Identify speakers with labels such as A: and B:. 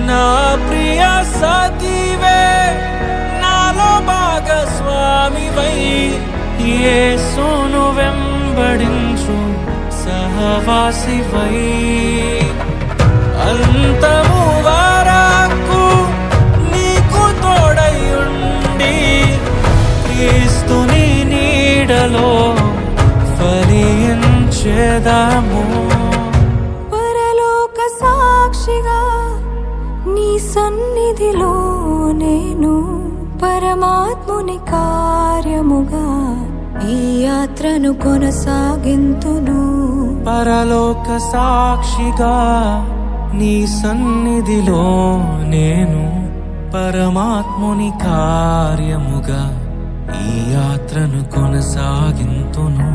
A: నా ప్రియ సఖివే నాలో భాగస్వామివై యేసును వెంబడించు సహవాసివై అంతము వరకు నీకు తోడయుండి క్రీస్తుని నీడలో ఫలించెదము.
B: పరలోక సాక్షిగా నీ సన్నిధిలో నేను పరమాత్ముని కార్యముగా ఈ యాత్రను కొనసాగింతును.
A: పరలోక సాక్షిగా నీ సన్నిధిలో నేను పరమాత్ముని కార్యముగా ఈ యాత్రను కొనసాగింతును.